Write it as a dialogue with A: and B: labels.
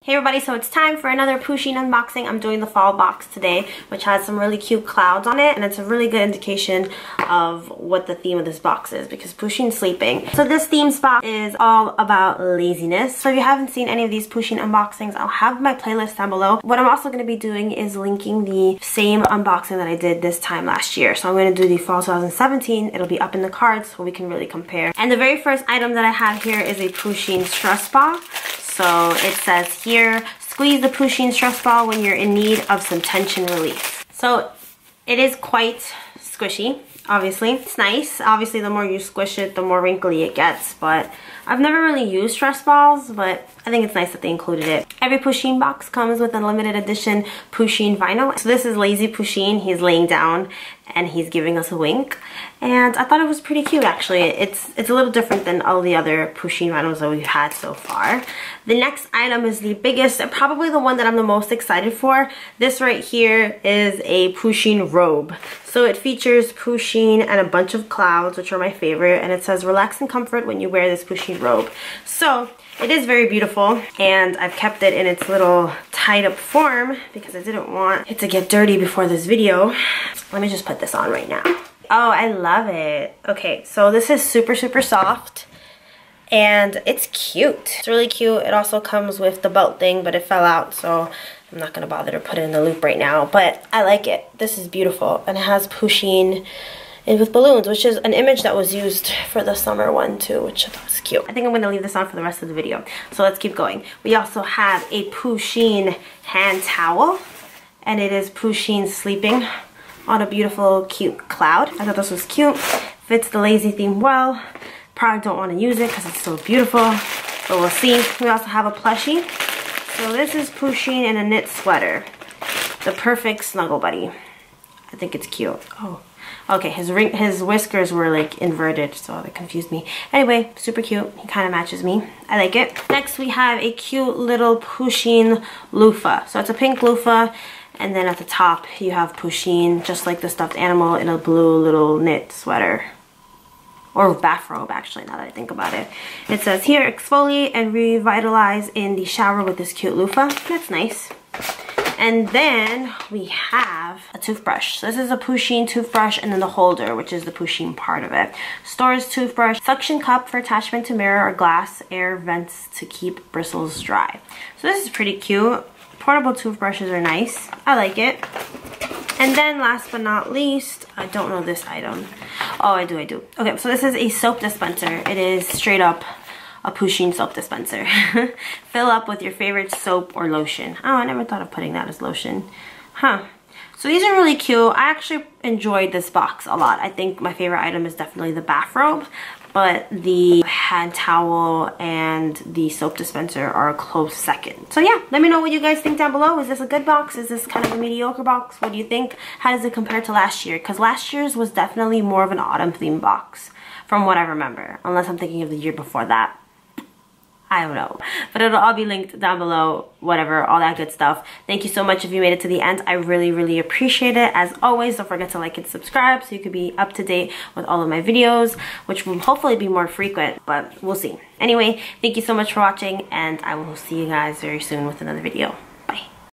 A: Hey everybody, so it's time for another Pusheen unboxing. I'm doing the fall box today, which has some really cute clouds on it, and it's a really good indication of what the theme of this box is because Pusheen's sleeping. So this themes box is all about laziness. So if you haven't seen any of these Pusheen unboxings, I'll have my playlist down below. What I'm also going to be doing is linking the same unboxing that I did this time last year. So I'm going to do the fall 2017. It'll be up in the cards so we can really compare. And the very first item that I have here is a Pusheen stress ball. So it says here, squeeze the Pusheen stress ball when you're in need of some tension relief. So it is quite squishy, obviously. It's nice. Obviously, the more you squish it, the more wrinkly it gets. But I've never really used stress balls, but I think it's nice that they included it. Every Pusheen box comes with a limited edition Pusheen vinyl. So this is Lazy Pusheen. He's laying down and he's giving us a wink. And I thought it was pretty cute, actually. It's a little different than all the other Pusheen vinyls that we've had so far. The next item is the biggest and probably the one that I'm the most excited for. This right here is a Pusheen robe. So it features Pusheen and a bunch of clouds, which are my favorite. And it says, relax and comfort when you wear this Pusheen robe. So it is very beautiful, and I've kept it in its little tied up form because I didn't want it to get dirty before this video. Let me just put this on right now. Oh, I love it. Okay, so this is super, super soft, and it's cute. It's really cute. It also comes with the belt thing, but it fell out, so I'm not gonna bother to put it in the loop right now, but I like it. This is beautiful, and it has Pusheen with balloons, which is an image that was used for the summer one too, which I thought was cute. I think I'm going to leave this on for the rest of the video, so let's keep going. We also have a Pusheen hand towel, and it is Pusheen sleeping on a beautiful, cute cloud. I thought this was cute. Fits the lazy theme well. Probably don't want to use it because it's so beautiful, but we'll see. We also have a plushie. So this is Pusheen in a knit sweater. The perfect snuggle buddy. I think it's cute. Oh. Okay, his whiskers were like inverted, so that confused me. Anyway, super cute. He kind of matches me. I like it. Next, we have a cute little Pusheen loofah. So it's a pink loofah, and then at the top you have Pusheen, just like the stuffed animal, in a blue little knit sweater. Or bathrobe, actually, now that I think about it. It says here, exfoliate and revitalize in the shower with this cute loofah. That's nice. And then we have a toothbrush. So this is a Pusheen toothbrush, and then the holder, which is the Pusheen part of it. Stores toothbrush, suction cup for attachment to mirror or glass, air vents to keep bristles dry. So this is pretty cute. Portable toothbrushes are nice. I like it. And then last but not least, I don't know this item. Oh, I do. Okay, so this is a soap dispenser. It is straight up a Pusheen soap dispenser. Fill up with your favorite soap or lotion. Oh, I never thought of putting that as lotion. Huh. So these are really cute. I actually enjoyed this box a lot. I think my favorite item is definitely the bathrobe, but the hand towel and the soap dispenser are a close second. So yeah, let me know what you guys think down below. Is this a good box? Is this kind of a mediocre box? What do you think? How does it compare to last year? Because last year's was definitely more of an autumn themed box from what I remember, unless I'm thinking of the year before that. I don't know, but it'll all be linked down below, whatever, all that good stuff. Thank you so much if you made it to the end. I really, really appreciate it. As always, don't forget to like and subscribe so you can be up to date with all of my videos, which will hopefully be more frequent, but we'll see. Anyway, thank you so much for watching, and I will see you guys very soon with another video.